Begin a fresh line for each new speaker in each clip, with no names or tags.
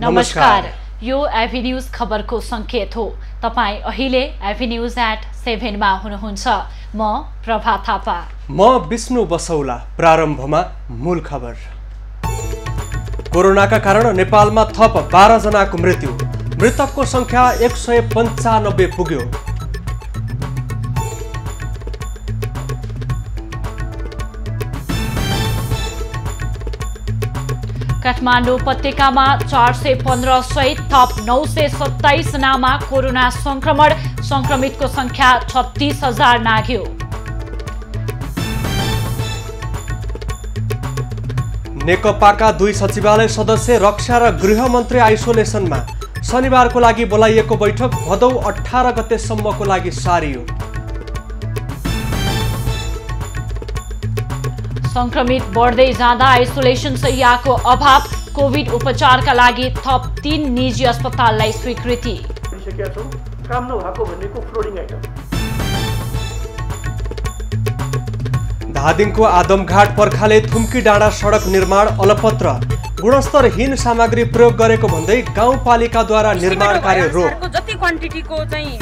नमस्कार, यो एभी न्यूज खबरको संकेत हो। तपाई अहिले एभी न्यूज @7 मा हुनुहुन्छ। म प्रभा थापा।
म विष्णु बसौला। प्रारम्भमा मूल खबर। कोरोनाका कारण नेपालमा थप 12 जनाको मृत्यु। मृतकको संख्या 195 पुग्यो।
काठमाडौँ उपत्यकामा 415 सहित थप 927 जनामा कोरोना संक्रमण। संक्रमितको संख्या 36,000 नाग्यो।
नेकपाका 2 सचिवालय सदस्य रक्षा र गृहमन्त्री आइसोलेसनमा। शनिबारको लागि बोलाइएको बैठक भदौ 18 गतेसम्मको लागि सारियो।
संक्रमित बढ्दै जाँदा आइसोलेसन शय्याको अभाव। कोभिड उपचारका लागि थप 3 निजी अस्पताललाई स्वीकृति।
काम नभएको भनेको फ्लोरिङ आइटम।
धादिङको आदमघाट पर्खाले थुम्की डाँडा सडक निर्माण अलपत्र। गुणस्तरहीन सामग्री प्रयोग गरेको भन्दै गाउँपालिकाद्वारा निर्माण कार्य रोक।
जति क्वान्टिटीको चाहिँ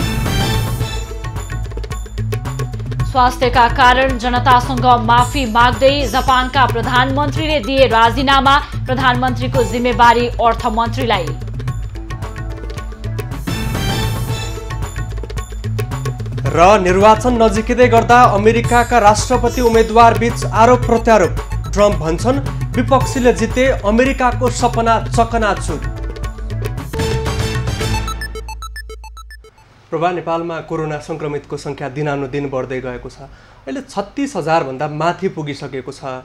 स्वास्थ्यका कारण जनतासँग माफी माग्दै जापानका प्रधानमन्त्रीले दिए राजीनामा। प्रधानमन्त्रीको जिम्मेवारी अर्थमन्त्रीलाई।
र निर्वाचन नजिकै गर्दा अमेरिकाका राष्ट्रपति उम्मेद्वार बीच आरोप प्रत्यारोप। ट्रम्प भन्छन् विपक्षीले जिते अमेरिकाको सपना चकनाचुर। प्रभा, नेपालमा कोरोना संक्रमितको संख्या दिनानुदिन बढ्दै गएको छ। अहिले 36,000 भन्दा माथि पुगिसकेको छ।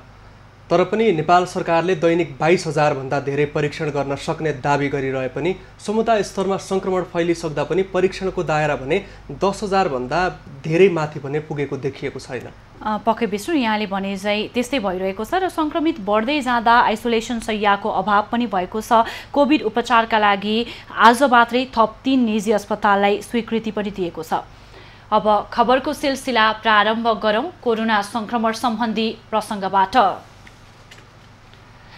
तर पनि नेपाल सरकारले दैनिक 22,000 भन्दा धेरै परीक्षण गर्न सक्ने दाबी गरिरहे पनि समुदाय स्तरमा संक्रमण फैलिसक्दा पनि परीक्षणको दायरा भने 10,000 भन्दा धेरै माथि भने पुगेको देखिएको छैन।
पक्कै विष्णु, यहाँले भने चाहिँ त्यस्तै भइरहेको छ र संक्रमित बढ्दै जाँदा आइसोलेसन शय्याको अभाव पनि भएको छ। कोभिड उपचारका लागि आज मात्रै थप 3 निजी अस्पताललाई स्वीकृति पनि दिएको छ। अब खबरको सिलसिला प्रारम्भ गरौँ कोरोना संक्रमण सम्बन्धी प्रसङ्गबाट।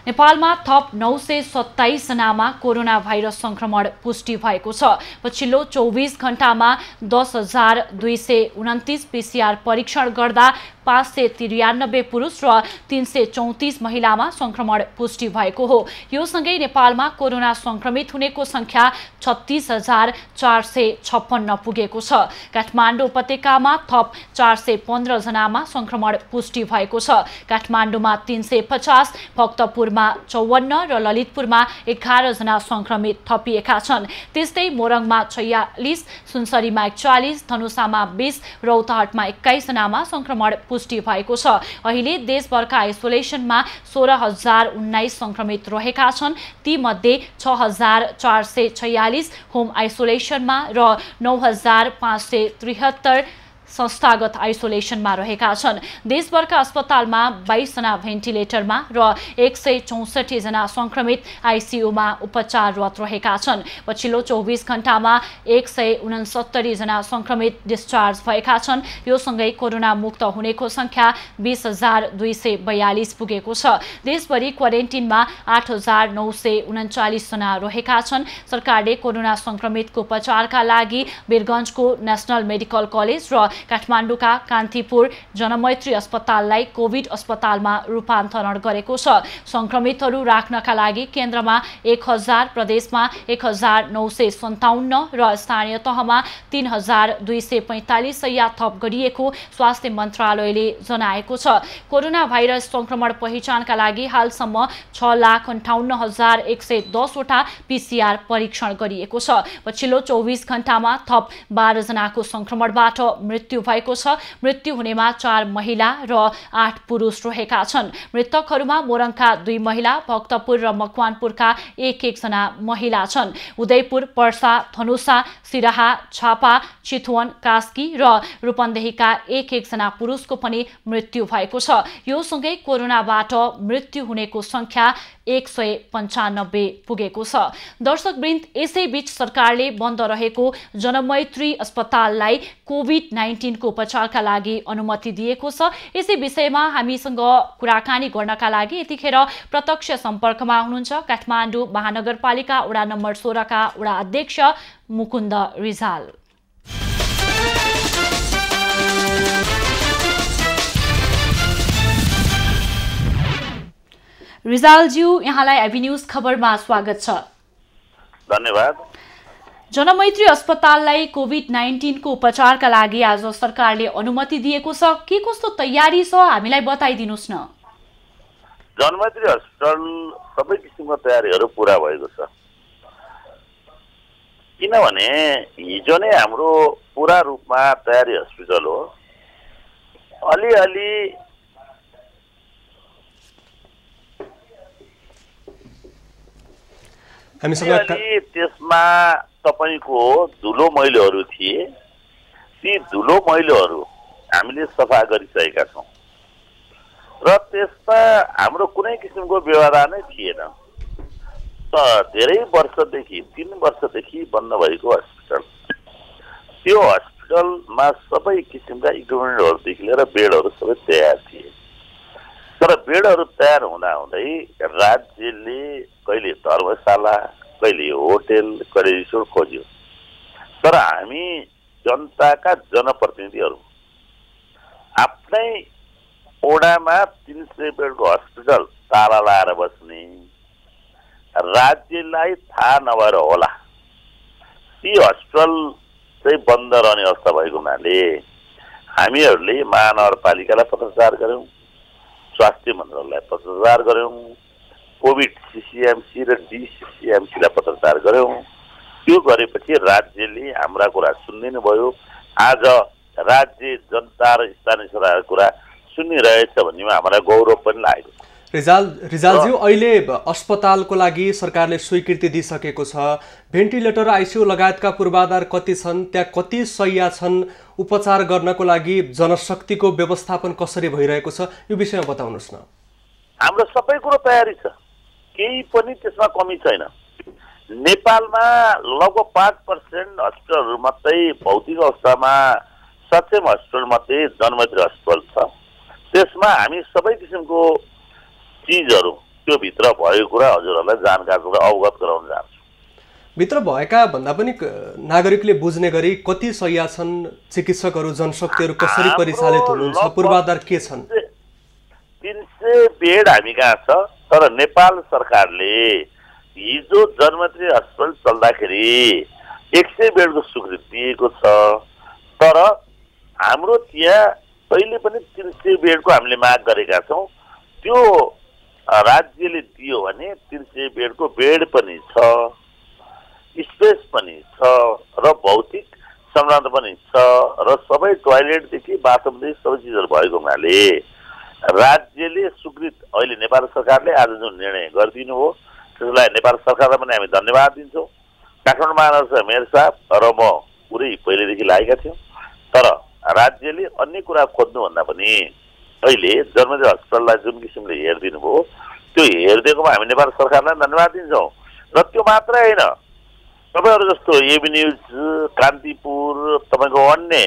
नेपालमा थप 927 जनामा कोरोना भाइरस संक्रमण पुष्टि भएको छ। पछिल्लो 24 घण्टामा 10,229 पीसीआर परीक्षण गर्दा 593 पुरुष र 334 महिलामा संक्रमण पुष्टि भएको हो। यो सँगै नेपालमा कोरोना संक्रमित हुनेको संख्या 36,456 पुगेको छ। काठमाडौँ उपत्यकामा थप 415 जनामा संक्रमण पुष्टि भएको छ। काठमाडौँमा 350, भक्तपुरमा 54 र ललितपुरमा 11 जना संक्रमित थपिएका छन्। त्यस्तै मोरङमा 46, सुनसरीमा 41, धनुषामा 20, रौतहटमा 21 जनामा संक्रमण पुष्टि भएको छ। अहिले देशभरका आइसोलेसनमा 16,019 संक्रमित रहेका छन्। ती मध्ये 6,446 होम आइसोलेसनमा र 9,573 संस्थागत आइसोलेसनमा रहेका छन्। देशभरका अस्पतालमा 22 जना भेन्टिलेटरमा र 164 जना संक्रमित आइसियुमा उपचाररत रहेका छन्। पछिल्लो 24 घण्टामा 169 जना संक्रमित डिस्चार्ज भएका छन्। यो सँगै कोरोना मुक्त हुनेको संख्या 20,242 पुगेको छ। देशभरि क्वारेन्टिनमा 8,939 जना रहेका छन्। सरकारले कोरोना संक्रमितको उपचारका लागि वीरगञ्जको नेशनल मेडिकल कलेज र काठमाडौँका कान्तिपुर जनमैत्री अस्पताललाई कोभिड अस्पतालमा रूपान्तरण गरेको छ। संक्रमितहरू राख्नका लागि केन्द्रमा 1,000, प्रदेशमा 1,957 र स्थानीय तहमा 3,245 शय्या थप गरिएको स्वास्थ्य मन्त्रालयले जनाएको छ। कोरोना भाइरस संक्रमण पहिचानका लागि हालसम्म 6,58,110 वटा पीसीआर परीक्षण गरिएको छ। पछिल्लो 24 घण्टामा थप 12 जनाको संक्रमणबाट मृत्यु भएको छ। मृत्यु हुनेमा 4 महिला र 8 पुरुष रहेका छन्। मृतकहरूमा मोरङका 2 महिला, भक्तपुर र मकवानपुरका 1 जना महिला छन्। उदयपुर, पर्सा, धनुषा, सिराहा, छापा, चितवन, कास्की र रूपन्देहीका 1 जना पुरुषको पनि मृत्यु भएको छ। यो सँगै कोरोनाबाट मृत्यु हुनेको संख्या 195 पुगेको छ। दर्शकवृन्द, यसैबीच सरकारले बन्द रहेको जनमैत्री अस्पताललाई कोभिड-19 कोभिड-19 को उपचारका लागि अनुमति दिएको छ। यसै विषयमा हामीसँग कुराकानी गर्नका लागि यतिखेर प्रत्यक्ष सम्पर्कमा हुनुहुन्छ काठमाडौँ महानगरपालिका वडा नम्बर 16 का वडा अध्यक्ष मुकुन्द रिजाल। रिजालज्यू, यहाँलाई एबी न्यूज खबरमा स्वागत छ।
धन्यवाद।
जनमैत्री अस्पताललाई कोभिड-19 को उपचारका लागि आज सरकारले अनुमति दिएको छ। के कस्तो तयारी छ हामीलाई बताइदिनुस् न।
जनमैत्री अस्पताल सबै किसिमको तयारीहरू पूरा भएको छ, किनभने हिजो नै हाम्रो पूरा रूपमा तयारी हस्पिटल हो। अलिअलि त्यसमा तपाईको धुलो मैलोहरू थिए, ती धुलो मैलोहरू हामीले सफा गरिसकेका छौँ र त्यसमा हाम्रो कुनै किसिमको व्यवधान नै थिएन। धेरै वर्षदेखि 3 वर्षदेखि बन्द भएको हस्पिटल, त्यो हस्पिटलमा सबै किसिमका इक्विपमेन्टहरूदेखि लिएर बेडहरू सबै तयार थिए। तर बेडहरू तयार हुँदाहुँदै राज्यले कहिले धर्मशाला, कहिले होटेल, कहिले रिसोर्ट खोज्यो। तर हामी जनताका जनप्रतिनिधिहरू आफ्नै ओडामा 300 बेडको हस्पिटल ताला लाएर बस्ने, राज्यलाई थाहा नभएर होला ती हस्पिटल चाहिँ बन्द रहने अवस्था भएको हुनाले हामीहरूले महानगरपालिकालाई पत्रचार गर्यौं, स्वास्थ्य मन्त्रालयलाई पत्रचार गर्यौं, कोभिड सीसीएमसी र डीसीएमसीलाई पत्रचार गर्यौं। त्यो गरेपछि राज्यले हाम्रा कुरा सुनिदिनु भयो। आज राज्य जनता र स्थानीय सरकारको कुरा सुनिरहेछ भन्नेमा हामीलाई गौरव पनि लागेको छ।
रिजालज्यू, अहिले अस्पतालको लागि सरकारले स्वीकृति दिइसकेको छ। भेन्टिलेटर, आइसियू लगायतका पूर्वाधार कति छन्, त्यहाँ कति शय्या छन्, उपचार गर्नको लागि जनशक्तिको व्यवस्थापन कसरी भइरहेको छ, यो विषयमा बताउनुहोस् न।
हाम्रो सबै कुरो तयारी छ, केही पनि त्यसमा कमी छैन। नेपालमा लगभग 5% हस्पिटलहरू मात्रै भौतिक अवस्थामा सक्षम हस्पिटल मात्रै जनमैत्री हस्पिटल छ। त्यसमा हामी सबै किसिमको चिजहरू त्यो भित्र भएको कुरा हजुरहरूलाई जानकारी अवगत गराउन चाहन्छु।
भित्र भएका भन्दा पनि नागरिकले बुझ्ने गरी कति शय्या छन्, चिकित्सकहरू, जनशक्तिहरू कसरी परिचालित हुनुहुन्छ, पूर्वाधार के छन्?
300 बेड हामी कहाँ छ। तर नेपाल सरकारले हिजो जनमैत्री अस्पताल चल्दाखेरि 100 बेडको स्वीकृति दिएको छ। तर हाम्रो त्यहाँ पहिले पनि 300 बेडको हामीले माग गरेका छौँ। त्यो राज्यले दियो भने 300 बेडको बेड पनि छ, स्पेस पनि छ र भौतिक संरचना पनि छ र सबै टोयलेटदेखि बाथरुमदेखि सबै चिजहरू भएको हुनाले राज्यले स्वीकृत अहिले नेपाल सरकारले आज जुन निर्णय गरिदिनु हो त्यसलाई नेपाल सरकारलाई पनि हामी धन्यवाद दिन्छौँ। काठमाडौँ महानगर मेयर साहब र म पुरै पहिलेदेखि लागेका थियौँ। तर राज्यले अन्य कुरा खोज्नुभन्दा पनि अहिले जनमैत्री अस्पताललाई जुन किसिमले हेरिदिनु भयो त्यो हेरिदिएकोमा हामी नेपाल सरकारलाई धन्यवाद दिन्छौँ। र त्यो मात्रै होइन, तपाईँहरू जस्तो एबी न्युज, कान्तिपुर, तपाईँको अन्य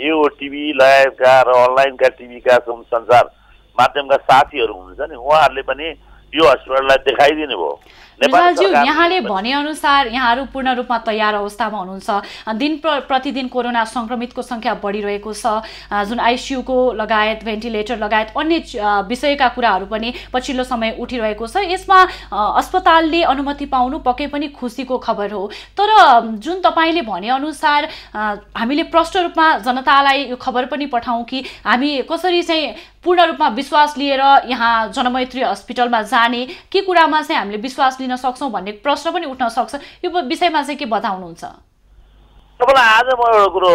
यो टिभी लगायतका र अनलाइनका टिभीका सञ्चार माध्यमका साथीहरू हुनुहुन्छ नि, उहाँहरूले पनि यो अस्पताललाई देखाइदिनु भयो।
रिजालज्यू, यहाँले भने अनुसार यहाँहरू पूर्ण रूपमा तयार अवस्थामा हुनुहुन्छ। दिन प्रतिदिन कोरोना संक्रमितको संख्या बढिरहेको छ। जुन आइसियूको लगायत भेन्टिलेटर लगायत अन्य विषयका कुराहरू पनि पछिल्लो समय उठिरहेको छ। यसमा अस्पतालले अनुमति पाउनु पक्कै पनि खुसीको खबर हो। तर जुन तपाईँले भने अनुसार हामीले प्रष्ट रूपमा जनतालाई यो खबर पनि पठाउँ कि हामी कसरी चाहिँ पूर्ण रूपमा विश्वास लिएर यहाँ जनमैत्री हस्पिटलमा जाने, के कुरामा चाहिँ हामीले विश्वास लिन सक्छौँ भन्ने प्रश्न पनि उठ्न सक्छ। यो विषयमा चाहिँ के बताउनुहुन्छ?
तपाईँलाई आज म एउटा कुरो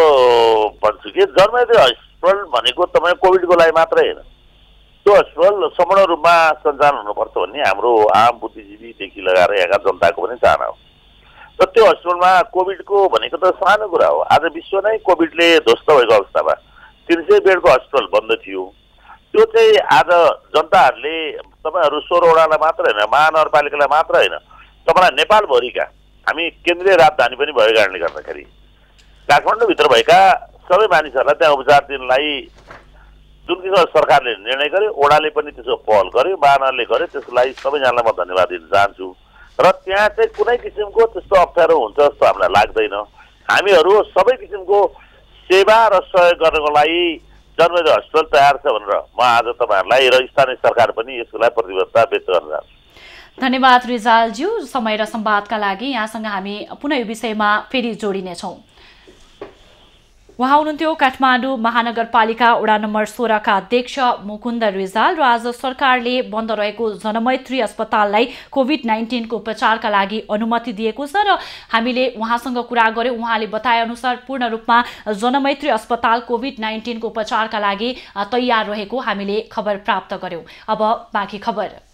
भन्छु कि जनमैत्री हस्पिटल भनेको तपाईँ कोभिडको लागि मात्रै होइन, त्यो हस्पिटल सम्पूर्ण रूपमा सञ्चालन हुनुपर्छ भन्ने हाम्रो आम बुद्धिजीवीदेखि लगाएर यहाँका जनताको पनि चाहना हो। र त्यो हस्पिटलमा कोभिडको भनेको त सानो कुरा हो। आज विश्व नै कोभिडले ध्वस्त भएको अवस्थामा 300 बेडको हस्पिटल बन्द थियो। त्यो चाहिँ आज जनताहरूले तपाईँहरू 16 वडालाई मात्र होइन, महानगरपालिकालाई मात्र होइन, तपाईँलाई नेपालभरिका हामी केन्द्रीय राजधानी पनि भएको कारणले गर्दाखेरि काठमाडौँभित्र भएका सबै मानिसहरूलाई त्यहाँ उपचार दिनलाई जुन किसिमको सरकारले निर्णय गर्यो, ओडाले पनि त्यसको पहल गर्यो, महानगरले गर्यो, त्यसको लागि सबैजनालाई म धन्यवाद दिन चाहन्छु। र त्यहाँ चाहिँ कुनै किसिमको त्यस्तो अप्ठ्यारो हुन्छ जस्तो हामीलाई लाग्दैन। हामीहरू सबै किसिमको सेवा र सहयोग गर्नको लागि जन्मदिन हस्पिटल तयार छ भनेर म आज तपाईँहरूलाई र स्थानीय सरकार पनि यसको लागि प्रतिबद्धता व्यक्त गर्न चाहन्छु।
धन्यवाद रिजालज्यू। समय र संवादका लागि यहाँसँग हामी पुनः यो विषयमा फेरि जोडिनेछौँ। उहाँ हुनुहुन्थ्यो काठमाडौँ महानगरपालिका वडा नम्बर 16 का अध्यक्ष मुकुन्द रिजाल। र आज सरकारले बन्द रहेको जनमैत्री अस्पताललाई कोभिड-19 को उपचारका लागि अनुमति दिएको छ र हामीले उहाँसँग कुरा गर्यौं। उहाँले बताए अनुसार पूर्ण रूपमा जनमैत्री अस्पताल कोभिड-19 को उपचारका लागि तयार रहेको हामीले खबर प्राप्त गर्यौं। अब बाँकी खबर।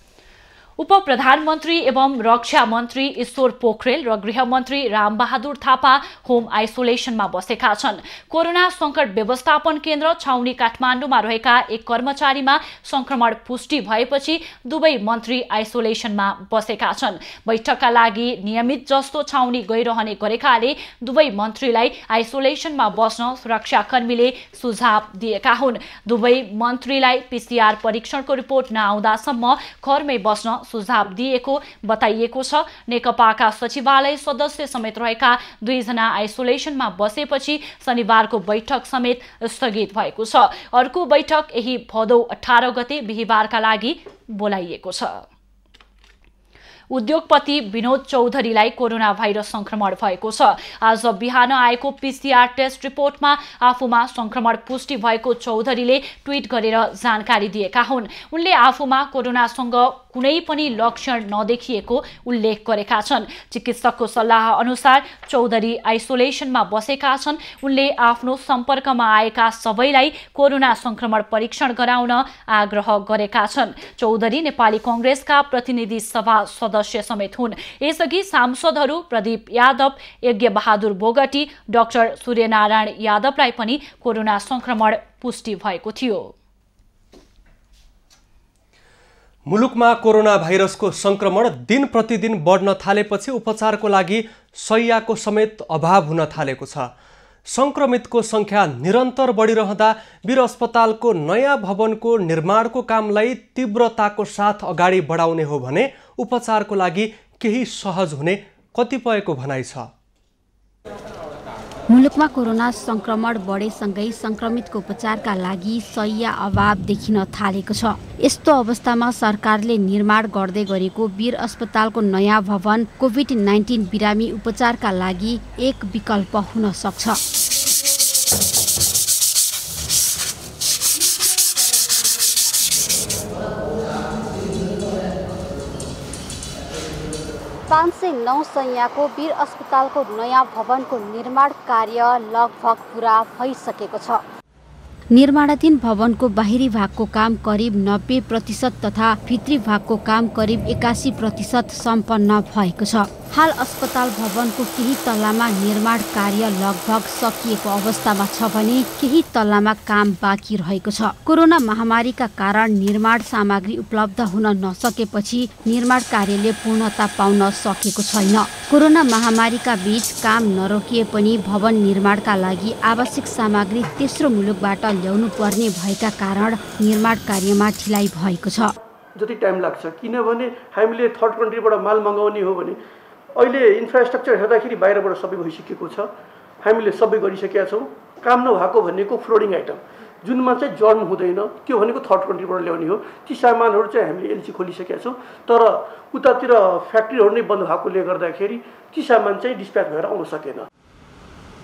उप प्रधानमन्त्री एवं रक्षा मन्त्री ईश्वर पोखरेल र गृहमन्त्री रामबहादुर थापा होम आइसोलेसनमा बसेका छन्। कोरोना संकट व्यवस्थापन केन्द्र छाउनी काठमाडौँमा रहेका एक कर्मचारीमा संक्रमण पुष्टि भएपछि दुवै मन्त्री आइसोलेसनमा बसेका छन्। बैठकका लागि नियमित जस्तो छाउनी गइरहने गरेकाले दुवै मन्त्रीलाई आइसोलेसनमा बस्न सुरक्षाकर्मीले सुझाव दिएका हुन्। दुवै मन्त्रीलाई पीसीआर परीक्षणको रिपोर्ट नआउँदासम्म घरमै बस्न सुझाव दिएको बताइएको छ। नेकपाका सचिवालय सदस्य समेत रहेका दुईजना आइसोलेसनमा बसेपछि शनिबारको बैठक समेत स्थगित भएको छ। अर्को बैठक यही भदौ 18 गते बिहीबारका लागि बोलाइएको छ। उद्योगपति विनोद चौधरीलाई कोरोना भाइरस संक्रमण भएको छ। आज बिहान आएको पीसीआर टेस्ट रिपोर्टमा आफूमा संक्रमण पुष्टि भएको चौधरीले ट्वीट गरेर जानकारी दिएका हुन्। उनले आफूमा कोरोनासँग कुनै पनि लक्षण नदेखिएको उल्लेख गरेका छन्। चिकित्सकको सल्लाह अनुसार चौधरी आइसोलेसनमा बसेका छन्। उनले आफ्नो सम्पर्कमा आएका सबैलाई कोरोना संक्रमण परीक्षण गराउन आग्रह गरेका छन्। चौधरी नेपाली कांग्रेसका प्रतिनिधि सभा सदस्य समेत हुन्। यसअघि सांसदहरू प्रदीप यादव, यज्ञबहादुर बोगटी, डाक्टर सूर्यनारायण यादवलाई पनि कोरोना संक्रमण पुष्टि भएको थियो।
मुलुकमा कोरोना भाइरसको संक्रमण दिन प्रतिदिन बढ्न थालेपछि उपचारको लागि शय्याको समेत अभाव हुन थालेको छ। संक्रमितको संख्या निरन्तर बढिरहँदा वीर अस्पतालको नयाँ भवनको निर्माणको कामलाई तीव्रताको साथ अगाडि बढाउने हो भने उपचारको लागि केही सहज हुने कतिपयको भनाइ छ।
मुलुकमा कोरोना संक्रमण बढेसँगै संक्रमितको उपचारका लागि शय्या अभाव देखिन थालेको छ। यस्तो अवस्थामा सरकारले निर्माण गर्दै गरेको वीर अस्पतालको नयाँ भवन कोभिड-19 बिरामी उपचारका लागि एक विकल्प हुन सक्छ। $509 शय्याको वीर अस्पतालको नयाँ भवनको निर्माण कार्य लगभग पूरा भइसकेको छ। निर्माणाधीन भवनको बाहिरी भागको काम करिब 90% तथा भित्री भागको काम करिब 81% सम्पन्न भएको छ। हाल अस्पताल भवनको केही तल्लामा निर्माण कार्य लगभग सकिएको अवस्थामा छ भने केही तल्लामा काम बाँकी रहेको छ। कोरोना महामारीका कारण निर्माण सामग्री उपलब्ध हुन नसकेपछि निर्माण कार्यले पूर्णता पाउन सकेको छैन। कोरोना महामारीका बीच काम नरोकिए पनि भवन निर्माणका लागि आवश्यक सामग्री तेस्रो मुलुकबाट ल्याउनु पर्ने भएका कारण निर्माण कार्यमा ढिलाइ भएको छ।
जति टाइम लाग्छ किनभने हामीले थर्ड कन्ट्रीबाट माल मगाउने हो भने अहिले इन्फ्रास्ट्रक्चर हेर्दाखेरि बाहिरबाट सबै भइसकेको छ। हामीले सबै गरिसकेका छौँ। काम नभएको भनेको फ्लोरिङ आइटम जुनमा चाहिँ जर्म हुँदैन, त्यो भनेको थर्ड कन्ट्रीबाट ल्याउने हो। ती सामानहरू चाहिँ हामीले एलसी खोलिसकेका छौँ। तर उतातिर फ्याक्ट्रीहरू नै बन्द भएकोले गर्दाखेरि ती सामान चाहिँ डिस्प्याच भएर आउन सकेन।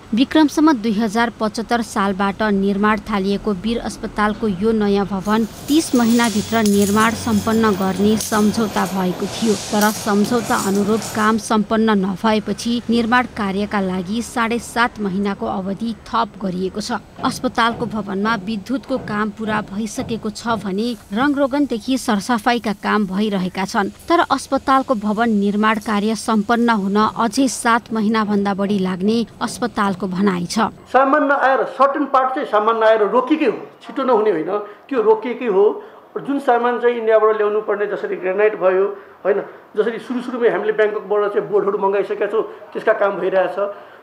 विक्रमसम्म 2075 सालबाट निर्माण थालिएको वीर अस्पतालको यो नयाँ भवन 30 महिनाभित्र निर्माण सम्पन्न गर्ने सम्झौता भएको थियो। तर सम्झौता अनुरूप काम सम्पन्न नभएपछि निर्माण कार्यका लागि 7.5 महिनाको अवधि थप गरिएको छ। अस्पतालको भवनमा विद्युतको काम पूरा भइसकेको छ भने रङरोगनदेखि सरसफाइका काम भइरहेका छन्। तर अस्पतालको भवन निर्माण कार्य सम्पन्न हुन अझै 7 महिना भन्दा बढी लाग्ने अस्पताल भनाइ छ।
सामान नआएर सर्टेन पार्ट चाहिँ सामान नआएर रोकिएकै हो, छिटो नहुने होइन, त्यो रोकिएकै हो। जुन सामान चाहिँ इन्डियाबाट ल्याउनु पर्ने जसरी ग्रेनाइट भयो होइन, जसरी सुरुमै हामीले ब्याङ्ककबाट चाहिँ बोर्डहरू मगाइसकेका छौँ त्यसका काम भइरहेछ।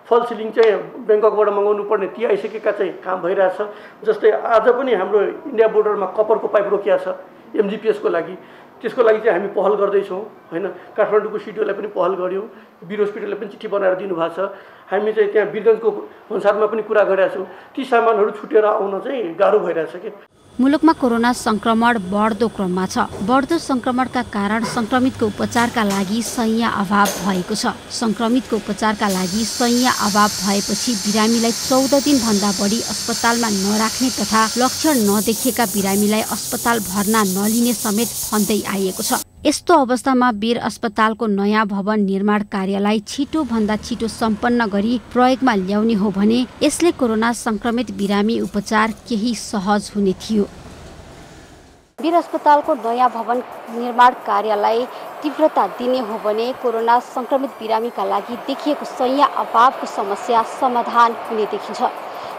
फल सिलिङ चाहिँ ब्याङ्ककबाट मगाउनु पर्ने ती आइसकेका चाहिँ काम भइरहेछ। जस्तै आज पनि हाम्रो इन्डिया बोर्डरमा कपरको पाइप रोकिया छ MGPSको लागि, त्यसको लागि चाहिँ हामी पहल गर्दैछौँ होइन। काठमाडौँको सिडिओलाई पनि पहल गऱ्यौँ, वीर हस्पिटलले पनि चिठी बनाएर दिनुभएको छ। हामी चाहिँ त्यहाँ वीरगञ्जको भन्सारमा पनि कुरा गरिरहेका छौँ। ती सामानहरू छुटेर आउन चाहिँ गाह्रो भइरहेछ कि।
मुलुकमा कोरोना संक्रमण बढ्दो क्रममा छ। बढ्दो संक्रमणका कारण संक्रमितको उपचारका लागि शय्या अभाव भएको छ। संक्रमितको उपचारका लागि शय्या अभाव भएपछि बिरामीलाई 14 दिनभन्दा बढी अस्पतालमा नराख्ने तथा लक्षण नदेखिएका बिरामीलाई अस्पताल भर्ना नलिने समेत भन्दै आइएको छ। यस्तो अवस्थामा वीर अस्पतालको नयाँ भवन निर्माण कार्यलाई छिटो भन्दा छिटो सम्पन्न गरी प्रयोगमा ल्याउने हो भने यसले कोरोना संक्रमित बिरामी उपचार केही सहज हुने थियो। वीर अस्पतालको नयाँ भवन निर्माण कार्यलाई तीव्रता दिने हो भने कोरोना संक्रमित बिरामीका लागि देखिएको शय्या अभावको समस्या समाधान हुने देखिन्छ।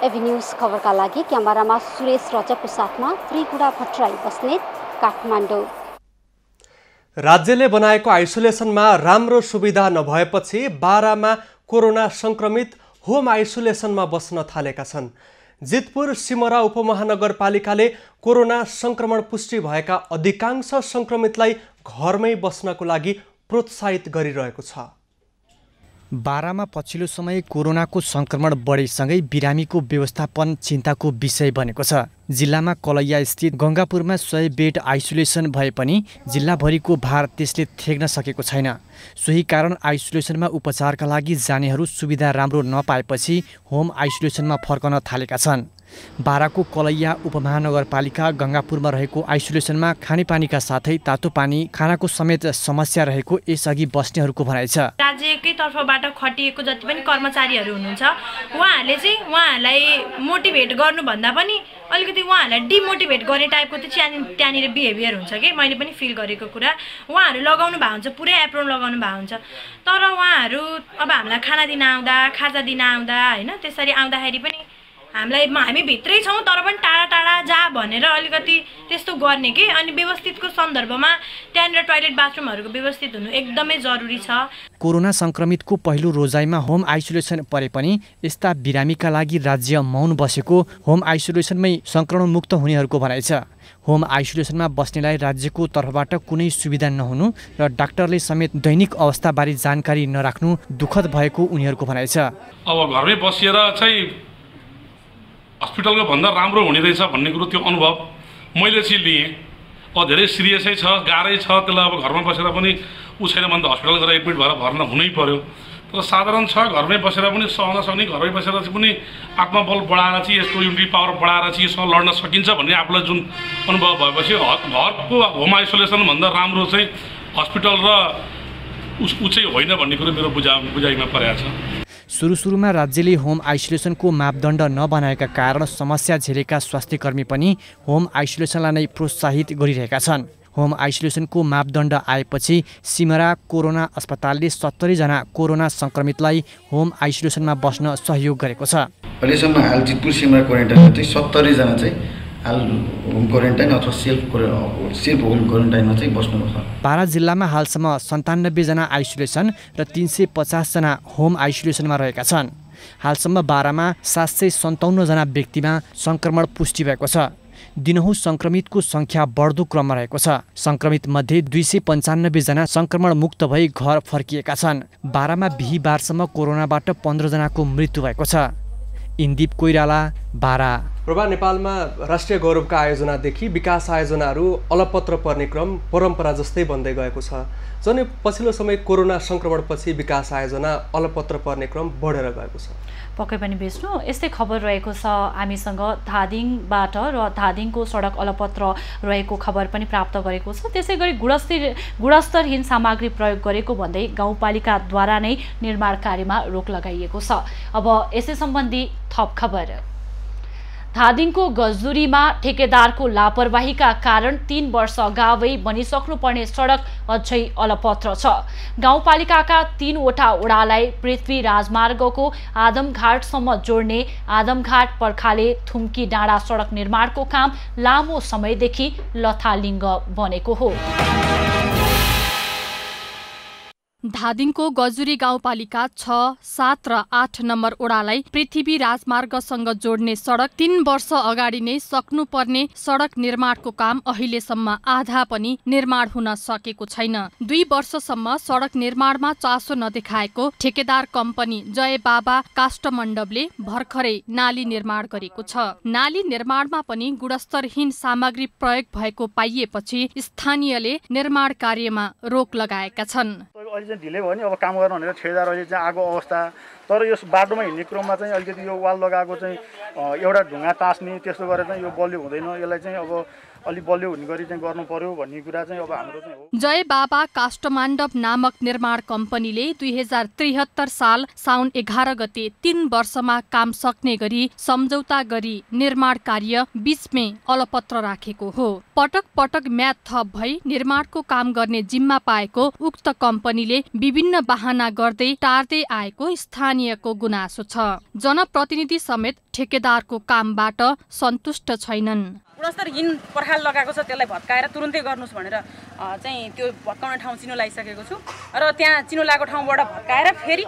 एभी न्यूज खबरका लागि क्यामेरामा सुरेश रजकको साथमा त्रिगुडा भट्टराई बस्नेत, काठमाडौँ।
राज्यले बनाएको आइसोलेसनमा राम्रो सुविधा नभएपछि बारामा कोरोना संक्रमित होम आइसोलेसनमा बस्न थालेका छन्। जितपुर सिमरा उपमहानगरपालिकाले कोरोना संक्रमण पुष्टि भएका अधिकांश संक्रमितलाई घरमै बस्नको लागि प्रोत्साहित गरिरहेको छ।
बारामा पछिल्लो समय कोरोनाको संक्रमण बढेसँगै बिरामीको व्यवस्थापन चिन्ताको विषय बनेको छ। जिल्लामा कलैया स्थित गंगापुरमा 100 बेड आइसोलेसन भए पनि जिल्लाभरिको भार त्यसले थेग्न सकेको छैन। सोही कारण आइसोलेसनमा उपचारका लागि जानेहरू सुविधा राम्रो नपाएपछि होम आइसोलेसनमा फर्कन थालेका छन्। बाराको कलैया उपमहानगरपालिका गंगापुरमा रहेको आइसोलेसनमा खानेपानीका साथै तातो पानी खानाको समेत समस्या रहेको यसअघि बस्नेहरूको भनाइ छ।
राज्यकै तर्फबाट खटिएको जति पनि कर्मचारीहरू हुनुहुन्छ उहाँहरूलाई मोटिभेट गर्नुभन्दा पनि अलिकति उहाँहरूलाई डिमोटिभेट गर्ने टाइपको चाहिँ त्यहाँनिर बिहेभियर हुन्छ कि मैले पनि फिल गरेको कुरा। उहाँहरू लगाउनु भएको हुन्छ, पुरै एप्रोन लगाउनु भएको हुन्छ, तर उहाँहरू अब हामीलाई खाना दिन आउँदा खाजा दिन आउँदा होइन त्यसरी आउँदाखेरि पनि हामी भित्रै छौँ तर पनि टाढा टाढा जा भनेर अलिकति त्यस्तो गर्ने के। अनि व्यवस्थितको सन्दर्भमा त्यहाँनिर टोयलेट बाथरुमहरूको व्यवस्थित हुनु एकदमै जरुरी छ।
कोरोना संक्रमितको पहिलो रोजाइमा होम आइसोलेसन परे पनि यस्ता बिरामीका लागि राज्य मौन बसेको होम आइसोलेसनमै संक्रमण मुक्त हुनेहरूको भनाइ छ। होम आइसोलेसनमा बस्नेलाई राज्यको तर्फबाट कुनै सुविधा नहुनु र डाक्टरले समेत दैनिक अवस्थाबारे जानकारी नराख्नु दुःखद भएको उनीहरूको भनाइ छ।
अब घरमै बसेर चाहिँ हस्पिटलको भन्दा राम्रो हुने रहेछ भन्ने कुरो त्यो अनुभव मैले चाहिँ लिएँ। अब धेरै सिरियसै छ, गाह्रै छ, त्यसलाई अब घरमा बसेर पनि छैन भने त हस्पिटल गएर एडमिट भएर भर्ना हुनै पर्यो। तर साधारण छ घरमै बसेर पनि सहन सक्ने, घरमै बसेर चाहिँ पनि आत्मबल बढाएर चाहिँ यसको इम्युनिटी पावर बढाएर चाहिँ यससँग लड्न सकिन्छ भन्ने आफूलाई जुन अनुभव भएपछि घरको होम आइसोलेसनभन्दा राम्रो चाहिँ हस्पिटल र ऊ चाहिँ होइन भन्ने कुरो मेरो बुझाइमा परेको छ।
सुरुमा राज्यले होम आइसोलेसनको मापदण्ड नबनाएका कारण समस्या झेलेका स्वास्थ्यकर्मी पनि होम आइसोलेसनलाई नै प्रोत्साहित गरिरहेका छन्। होम आइसोलेसनको मापदण्ड आएपछि सिमरा कोरोना अस्पतालले 70 जना कोरोना संक्रमितलाई होम आइसोलेसनमा बस्न सहयोग गरेको छ।
अहिलेसम्म हाल जितपुर सिमरा क्वारेन्टाइनमा चाहिँ 70 जना चाहिँ हाल होम क्वारेन्टाइन अथवा सेल्फ होम क्वारेन्टाइनमा चाहिँ बस्नुभएको छ।
बारा जिल्लामा हालसम्म 97 जना आइसोलेसन र 350 जना होम आइसोलेसनमा रहेका छन्। हालसम्म बारामा 757 जना व्यक्तिमा संक्रमण पुष्टि भएको छ। दिनहुँ संक्रमितको संख्या बढ्दो क्रममा रहेको छ। संक्रमित मध्ये 295 जना संक्रमण मुक्त भई घर फर्किएका छन्। बारामा बिहीबारसम्म कोरोनाबाट 15 जनाको मृत्यु भएको छ। इन्दीप कोइराला, बारा।
प्रभा, नेपालमा राष्ट्रिय गौरवका आयोजनादेखि विकास आयोजनाहरू अलपत्र पर्ने क्रम परम्परा जस्तै बन्दै गएको छ। झन् पछिल्लो समय कोरोना संक्रमणपछि विकास आयोजना अलपत्र पर्ने क्रम बढेर गएको छ।
पक्कै पनि विष्णु, यस्तै खबर रहेको छ हामीसँग धादिङबाट र धादिङको सडक अलपत्र रहेको खबर पनि प्राप्त गरेको छ। त्यसै गरी गुणस्तरहीन सामग्री प्रयोग गरेको भन्दै गाउँपालिकाद्वारा नै निर्माण कार्यमा रोक लगाइएको छ। अब यसै सम्बन्धी थप खबर। धादिङको गजुरीमा ठेकेदारको लापरवाहीका कारण 3 वर्ष अगावै बनिसक्नुपर्ने सडक अझै अलपत्र छ। गाउँपालिकाका 3 वटा वडालाई पृथ्वी राजमार्गको आदमघाटसम्म जोड्ने आदमघाट पर्खाले थुम्की डाँडा सडक निर्माणको काम लामो समयदेखि लथालिङ्ग बनेको हो।
धादिङको गजुरी गाउँपालिका 6, 7 र 8 नम्बर ओडालाई पृथ्वी राजमार्गसँग जोड्ने सडक 3 वर्ष अगाडि नै सक्नुपर्ने सडक निर्माणको काम अहिलेसम्म आधा पनि निर्माण हुन सकेको छैन। 2 वर्षसम्म सडक निर्माणमा चासो नदेखाएको ठेकेदार कम्पनी जय बाबा काष्ठमण्डपले भर्खरै नाली निर्माण गरेको छ। नाली निर्माणमा पनि गुणस्तरहीन सामग्री प्रयोग भएको पाइएपछि स्थानीयले निर्माण कार्यमा रोक लगाएका छन्।
ढिलै भयो नि अब काम गर्न भनेर ठेकेदार अहिले चाहिँ आएको अवस्था। तर यो बाटोमा हिँड्ने क्रममा चाहिँ अलिकति यो वाल लगाएको चाहिँ एउटा ढुङ्गा टाँस्ने त्यस्तो गरेर चाहिँ यो बलियो हुँदैन, यसलाई चाहिँ अब अलि बलियो हुने गरी चाहिँ गर्नु पर्यो भन्ने कुरा चाहिँ अब हाम्रो चाहिँ हो।
जय बाबा काष्ठमण्डप नामक निर्माण कम्पनीले 2073 साल साउन 11 गते 3 वर्षमा काम सक्ने गरी सम्झौता गरी निर्माण कार्य बीचमै अलपत्र राखेको हो। पटक पटक म्याद थप भई निर्माणको काम गर्ने जिम्मा पाएको उक्त कम्पनीले विभिन्न बहाना गर्दै टार्दै आएको स्थानीयको गुनासो छ। जनप्रतिनिधि समेत ठेकेदारको कामबाट सन्तुष्ट छैनन्।
गुणस्तरहीन पर्खाल लगाएको छ, त्यसलाई भत्काएर तुरुन्तै गर्नुस् भनेर चाहिँ त्यो भत्काउने ठाउँ चिनो लगाइसकेको छु र त्यहाँ चिनो लागेको ठाउँबाट भत्काएर फेरि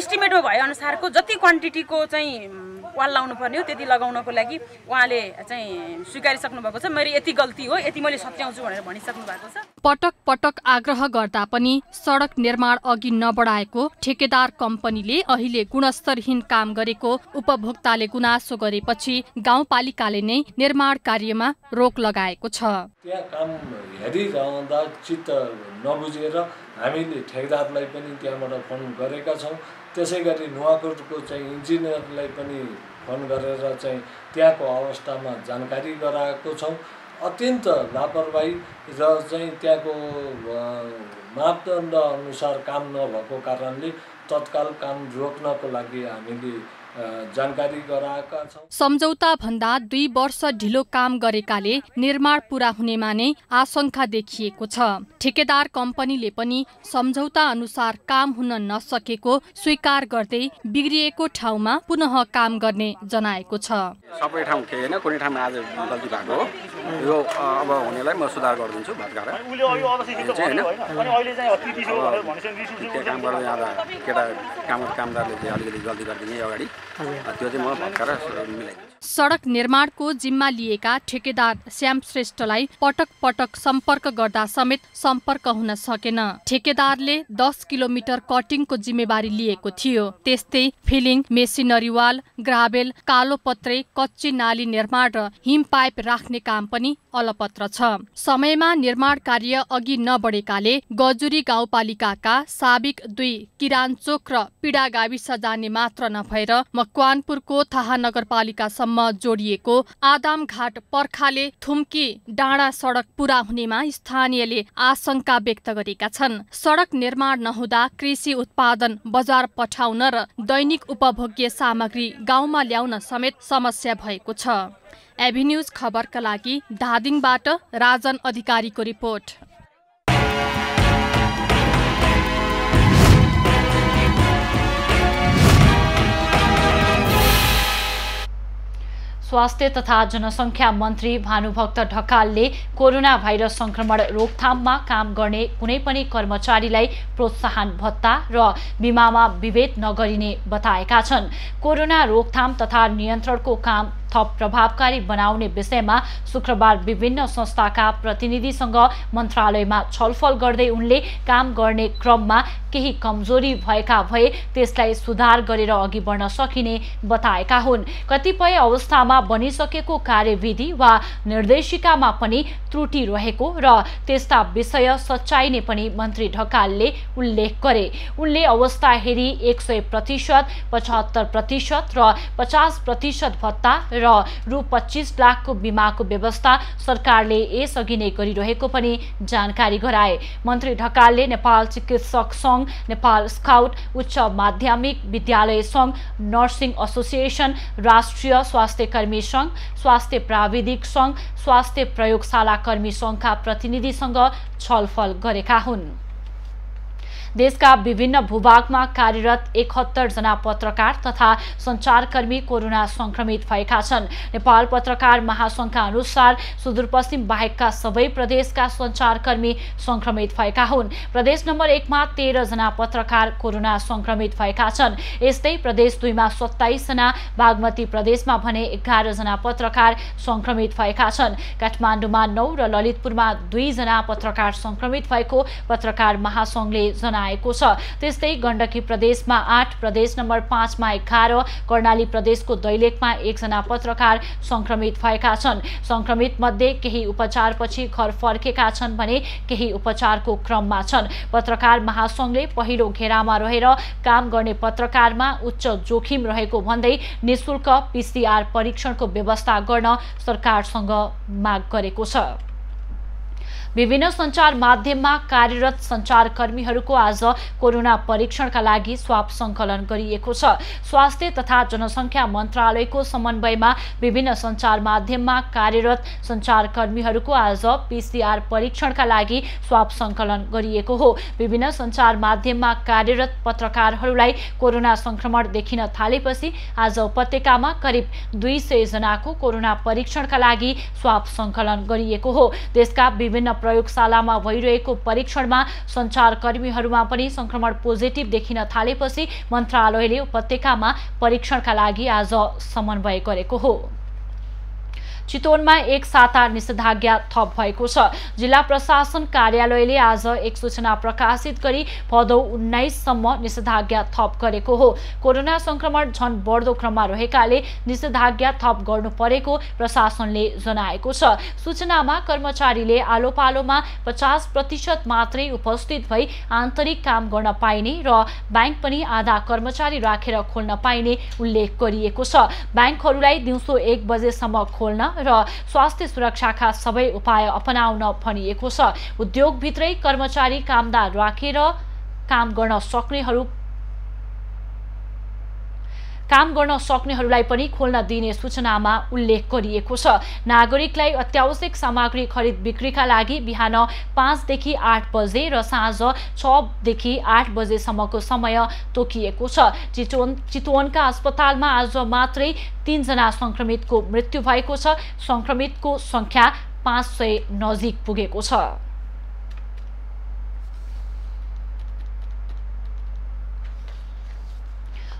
इस्टिमेटमा भए अनुसारको जति क्वान्टिटीको चाहिँ वाल लाउनु पर्ने हो त्यति लगाउनको लागि उहाँले चाहिँ स्वीकारिसक्नु भएको छ। मेरो यति गल्ती हो, यति मैले सच्याउँछु भनेर भनिसक्नु भएको छ।
पटक पटक आग्रह गर्दा पनि सडक निर्माण अघि नबढाएको ठेकेदार कम्पनीले अहिले गुणस्तरहीन काम गरेको उपभोक्ताले गुनासो गरेपछि गाउँपालिकाले नै निर्माण कार्यमा रोक लगाएको छ।
त्यहाँ काम हेरिरहँदा चित्त नबुझेर हामीले ठेकेदारलाई पनि त्यहाँबाट फोन गरेका छौँ। त्यसै गरी नुवाकोटको चाहिँ इन्जिनियरलाई पनि फोन गरेर चाहिँ त्यहाँको अवस्थामा जानकारी गराएको छौँ। अत्यन्त लापरवाही र चाहिँ त्यहाँको मापदण्ड अनुसार काम नभएको कारणले तत्काल काम रोक्नको लागि हामीले जानकारी गराएका छौं।
सम्झौता भन्दा 2 वर्ष ढिलो काम गरेकाले निर्माण पूरा हुनेमा नै आशंका देखिएको छ। ठेकेदार कम्पनीले पनि सम्झौता अनुसार काम हुन नसकेको स्वीकार गर्दै बिग्रिएको ठाउँमा पुनः काम गर्ने जनाएको छ।
सबै ठाउँ के हैन, कुनै ठाउँमा आज गल्ती भएको हो, यो अब हुनेलाई म सुधार गरिदिन्छु भत्काएर।
उले यो अवश्य हिजो भन्यो हैन, अनि अहिले चाहिँ अतिथि हो भनेर भनेपछि रिसुर्सु
काम गर्दै जाँदा केटा कामदारले चाहिँ अलिकति गल्ती गरिदिने अगाडि त्यो चाहिँ म भत्काएर मिलाइदिन्छु।
सडक निर्माणको जिम्मा लिएका ठेकेदार श्याम श्रेष्ठलाई पटक पटक सम्पर्क गर्दा समेत सम्पर्क हुन सकेन। ठेकेदारले 10 किलोमिटर कटिङको जिम्मेवारी लिएको थियो। त्यस्तै फिलिङ, मेसिनरी वाल, ग्राभेल, कालो पत्रे, कच्ची नाली निर्माण र हिम पाइप राख्ने काम पनि अलपत्र छ। समयमा निर्माण कार्य अघि नबढेकाले गजुरी गाउँपालिकाका साबिक 2 किरानचोक र पीडा गाविस जाने मात्र नभएर मकवानपुरको थाहा नगरपालिकासम्म जोडिएको आदमघाट पर्खाले थुम्की डाँडा सडक पूरा हुनेमा स्थानीयले आशंका व्यक्त गरेका छन्। सडक निर्माण नहुँदा कृषि उत्पादन बजार पठाउन र दैनिक उपभोग्य सामग्री गाउँमा ल्याउन समेत समस्या भएको छ। एभिन्यूज खबरका लागि धादिङबाट राजन अधिकारीको रिपोर्ट।
स्वास्थ्य तथा जनसङ्ख्या मन्त्री भानुभक्त ढकालले कोरोना भाइरस संक्रमण रोकथाममा काम गर्ने कुनै पनि कर्मचारीलाई प्रोत्साहन भत्ता र बिमामा विभेद नगरिने बताएका छन्। कोरोना रोकथाम तथा नियन्त्रणको काम थप प्रभावकारी बनाउने विषयमा शुक्रबार विभिन्न संस्थाका प्रतिनिधिसँग मन्त्रालयमा छलफल गर्दै उनले काम गर्ने क्रममा केही कमजोरी भएका भए त्यसलाई सुधार गरेर अघि बढ्न सकिने बताएका हुन्। कतिपय अवस्थामा बनिसकेको कार्यविधि वा निर्देशिकामा पनि त्रुटि रहेको र त्यस्ता विषय सच्याइने पनि मन्त्री ढकालले उल्लेख गरे। उनले अवस्था हेरी 100%, 75% र 50% भत्ता र रु 25 लाखको बिमाको व्यवस्था सरकारले यसअघि नै गरिरहेको पनि जानकारी गराए। मन्त्री ढकालले नेपाल चिकित्सक सङ्घ, नेपाल स्काउट, उच्च माध्यमिक विद्यालय सङ्घ, नर्सिङ एसोसिएसन, राष्ट्रिय स्वास्थ्य कर्मी सङ्घ, स्वास्थ्य प्राविधिक सङ्घ, स्वास्थ्य प्रयोगशाला कर्मी सङ्घका प्रतिनिधिसँग छलफल गरेका हुन्। देशका विभिन्न भूभागमा कार्यरत 71 जना पत्रकार तथा सञ्चारकर्मी कोरोना संक्रमित भएका छन्। नेपाल पत्रकार महासंघका अनुसार सुदूरपश्चिम बाहेकका सबै प्रदेशका सञ्चारकर्मी संक्रमित भएका हुन्। प्रदेश नम्बर 1 मा 13 जना पत्रकार कोरोना संक्रमित भएका छन्। यस्तै प्रदेश 2 मा 27 जना, बागमती प्रदेशमा भने 11 जना पत्रकार संक्रमित भएका छन्। काठमाडौँमा 9 र ललितपुरमा 2 जना पत्रकार संक्रमित भएको पत्रकार महासंघले जनाएको छ। त्यस्तै गण्डकी प्रदेशमा 8, प्रदेश नम्बर 5 मा 11, कर्णाली प्रदेशको दैलेखमा 1 जना पत्रकार संक्रमित भएका छन्। संक्रमित मध्ये केही उपचारपछि घर फर्केका छन् भने केही उपचारको क्रममा छन्। पत्रकार महासंघले पहिलो घेरामा रहेर काम गर्ने पत्रकारमा उच्च जोखिम रहेको भन्दै निशुल्क PCR परीक्षणको व्यवस्था गर्न सरकारसँग माग गरेको छ। विभिन्न सञ्चार माध्यममा कार्यरत सञ्चारकर्मीहरूको आज कोरोना परीक्षणका लागि स्वाब सङ्कलन गरिएको छ। स्वास्थ्य तथा जनसङ्ख्या मन्त्रालयको समन्वयमा विभिन्न सञ्चार माध्यममा कार्यरत सञ्चारकर्मीहरूको आज PCR परीक्षणका लागि स्वाब सङ्कलन गरिएको हो। विभिन्न सञ्चार माध्यममा कार्यरत पत्रकारहरूलाई कोरोना संक्रमण देखिन थालेपछि आज उपत्यकामा करिब 200 जनाको कोरोना परीक्षणका लागि स्वाब सङ्कलन गरिएको हो। देशका विभिन्न प्रयोगशालामा भइरहेको परीक्षणमा सञ्चारकर्मीहरूमा पनि संक्रमण पोजिटिभ देखिन थालेपछि मन्त्रालयले उपत्यकामा परीक्षणका लागि आज समन्वय गरेको हो। चितवनमा एक साता निषेधाज्ञा थप भएको छ। जिल्ला प्रशासन कार्यालयले आज एक सूचना प्रकाशित गरी भदौ 19 सम्म निषेधाज्ञा थप गरेको हो। कोरोना संक्रमण झन बढ्दो क्रममा रहेकाले निषेधाज्ञा थप गर्नु परेको प्रशासनले जनाएको छ। सूचनामा कर्मचारीले आलो पालोमा 50% मात्रै उपस्थित भई आन्तरिक काम गर्न पाइने र बैंक पनि आधा कर्मचारी राखेर खोल्न पाइने उल्लेख गरिएको छ। बैंकहरूलाई दिउँसो 1 बजेसम्म खोल्न र स्वास्थ्य सुरक्षाका सबै उपाय अपनाउन भनिएको छ। उद्योगभित्रै कर्मचारी कामदार राखेर काम गर्न सक्नेहरूलाई पनि खोल्न दिने सूचनामा उल्लेख गरिएको छ। नागरिकलाई अत्यावश्यक सामग्री खरिद बिक्रीका लागि बिहान 5 देखि 8 बजे र साँझ 6 देखि 8 बजेसम्मको समय तोकिएको छ। चितवनका अस्पतालमा आज मात्रै 3 जना संक्रमितको मृत्यु भएको छ। संक्रमितको संख्या 500 नजिक पुगेको छ।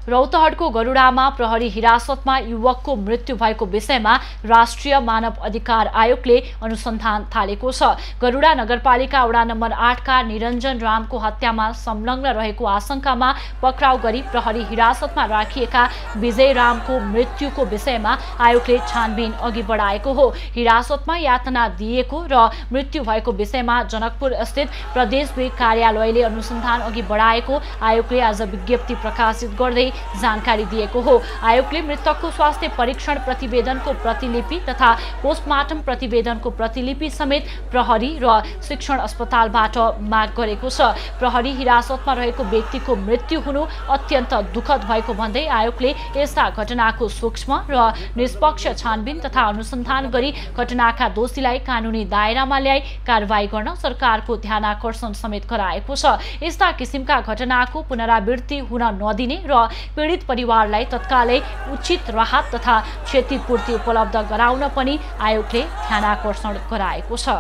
रौतहटको गरुडामा प्रहरी हिरासतमा युवकको मृत्यु भएको विषयमा राष्ट्रिय मानव अधिकार आयोगले अनुसन्धान थालेको छ। गरुडा नगरपालिका वडा नम्बर 8 का निरञ्जन रामको हत्यामा संलग्न रहेको आशंकामा पक्राउ गरी प्रहरी हिरासतमा राखिएका विजय रामको मृत्युको विषयमा आयोगले छानबिन अघि बढाएको हो। हिरासतमा यातना दिएको र मृत्यु भएको विषयमा जनकपुर स्थित प्रदेश 2 कार्यालयले अनुसन्धान अघि बढाएको आयोगले आज विज्ञप्ति प्रकाशित गर्दै जानकारी दिएको हो। आयोगले मृतकको स्वास्थ्य परीक्षण प्रतिवेदनको प्रतिलिपि तथा पोस्टमार्टम प्रतिवेदनको प्रतिलिपि समेत प्रहरी र शिक्षण अस्पतालबाट माग गरेको छ। प्रहरी हिरासतमा रहेको व्यक्तिको मृत्यु हुनु अत्यन्त दुःखद भएको भन्दै आयोगले यस्ता घटनाको सूक्ष्म र निष्पक्ष छानबिन तथा अनुसन्धान गरी घटनाका दोषीलाई कानुनी दायरामा ल्याई कारबाही गर्न सरकारको ध्यानाकर्षण समेत गराएको छ। यस्ता किसिमका घटनाको पुनरावृत्ति हुन नदिने र पीडित परिवारलाई तत्कालै उचित राहत तथा क्षतिपूर्ति उपलब्ध गराउन पनि आयोगले ध्यानाकर्षण गराएको छ।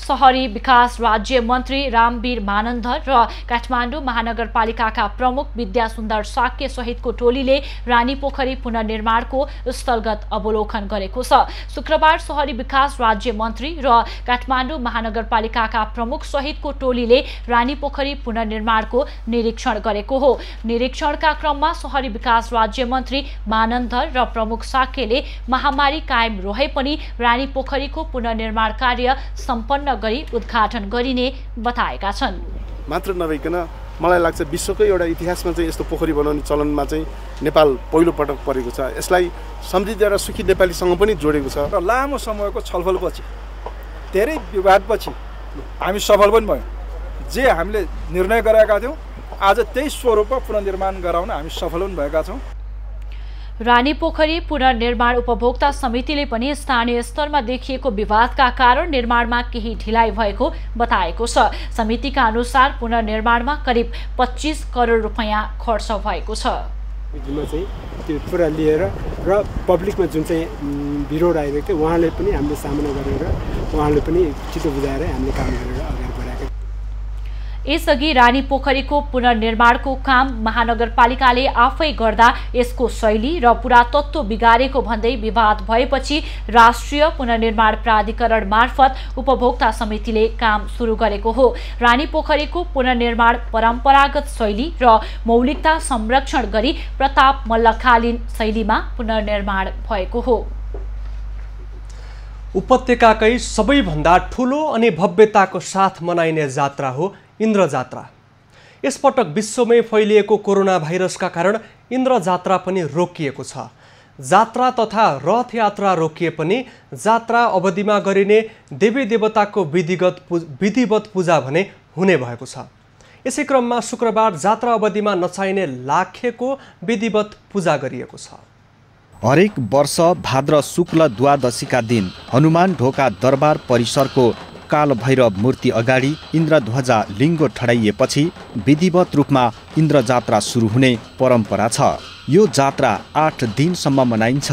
शहरी विकास राज्य मन्त्री रामवीर मानन्धर र काठमाडौँ महानगरपालिकाका प्रमुख विद्यासुन्दर साक्य सहितको टोलीले रानीपोखरी पुनर्निर्माणको स्थलगत अवलोकन गरेको छ। शुक्रबार शहरी विकास राज्य मन्त्री र काठमाडौँ महानगरपालिकाका प्रमुख सहितको टोलीले रानीपोखरी पुनर्निर्माणको निरीक्षण गरेको हो। निरीक्षणका क्रममा शहरी विकास राज्य मन्त्री मानन्धर र प्रमुख साक्यले महामारी कायम रहे पनि रानीपोखरीको पुनर्निर्माण कार्य सम्पन्न गरी उद्घाटन गरिने बताएका छन्।
मात्र नभइकन मलाई लाग्छ विश्वकै एउटा इतिहासमा चाहिँ यस्तो पोखरी बनाउने चलनमा चाहिँ नेपाल पहिलो पटक परेको छ। यसलाई समृद्ध र सुखी नेपालीसँग पनि जोडेको छ।
र लामो समयको छलफलपछि धेरै विवादपछि हामी सफल पनि भयौँ। जे हामीले निर्णय गरेका थियौँ आज त्यही स्वरूपमा पुनर्निर्माण गराउन हामी सफल पनि भएका छौँ।
रानीपोखरी पुनर्निर्माण उपभोक्ता समितिले पनि स्थानीय स्तरमा देखिएको विवादका कारण निर्माणमा केही ढिलाइ भएको बताएको छ। समितिका अनुसार पुनर्निर्माणमा करिब 25 करोड रुपैयाँ खर्च भएको छ।
चाहिँ त्यो पुरा लिएर र पब्लिकमा जुन चाहिँ विरोध आइरहेको थियो उहाँले पनि हामीले सामना गरेर उहाँले पनि चित्त बुझाएर हामीले काम गरेर अगाडि बढाएको।
यसअघि रानीपोखरीको पुनर्निर्माणको काम महानगरपालिकाले आफै गर्दा यसको शैली र पुरातत्व बिगारेको भन्दै विवाद भएपछि राष्ट्रिय पुनर्निर्माण प्राधिकरण मार्फत उपभोक्ता समितिले काम सुरु गरेको हो। रानीपोखरीको पुनर्निर्माण परम्परागत शैली र मौलिकता संरक्षण गरी प्रताप मल्लकालीन शैलीमा पुनर्निर्माण भएको हो।
उपत्यकाकै सबैभन्दा ठुलो अनि भव्यताको साथ मनाइने जात्रा हो इन्द्र जात्रा। यसपटक विश्वमै फैलिएको कोरोना भाइरसका कारण इन्द्र जात्रा पनि रोकिएको छ। जात्रा तथा रथ यात्रा रोकिए पनि जात्रा अवधिमा गरिने देवी देवताको विधिवत पूजा भने हुने भएको छ। यसै क्रममा शुक्रबार जात्रा अवधिमा नचाहिने लाखेको विधिवत पूजा गरिएको छ।
हरेक वर्ष भाद्र शुक्ल द्वादशीका दिन हनुमान ढोका दरबार परिसरको काल भैरव मूर्ति अगाडि इन्द्रध्वजा लिङ्गो ठडाइएपछि विधिवत रूपमा इन्द्र जात्रा सुरु हुने परम्परा छ। यो जात्रा 8 दिनसम्म मनाइन्छ।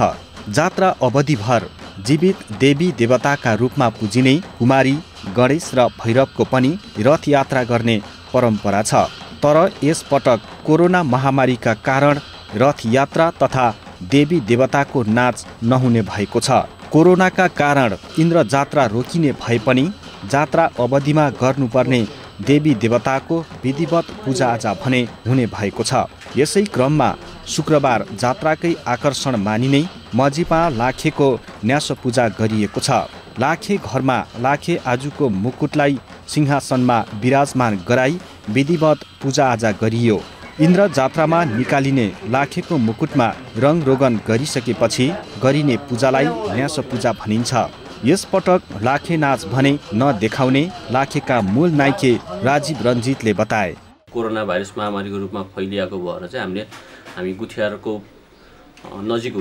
जात्रा अवधिभर जीवित देवी देवताका रूपमा पुजिने कुमारी गणेश र भैरवको पनि रथ यात्रा गर्ने परम्परा छ। तर यसपटक कोरोना महामारीका कारण रथ यात्रा तथा देवी देवताको नाच नहुने भएको छ। कोरोनाका कारण इन्द्र जात्रा रोकिने भए पनि जात्रा अवधिमा गर्नुपर्ने देवी देवताको विधिवत पूजाआजा भने हुने भएको छ। यसै क्रममा शुक्रबार जात्राकै आकर्षण मानिने मजिपा लाखेको न्यास पूजा गरिएको छ। लाखे घरमा लाखे आजुको मुकुटलाई सिंहासनमा विराजमान गराई विधिवत पूजाआजा गरियो। इन्द्र जात्रामा निकालिने लाखेको मुकुटमा रङ रोगन गरिसकेपछि गरिने पूजालाई न्यास पूजा भनिन्छ। यसपटक लाखे नाच भने नदेखाउने लाखेका मूल नायके राजीव रञ्जितले बताए।
कोरोना भाइरस महामारीको रूपमा फैलिएको भएर चाहिँ हामी गुठियारको नजिक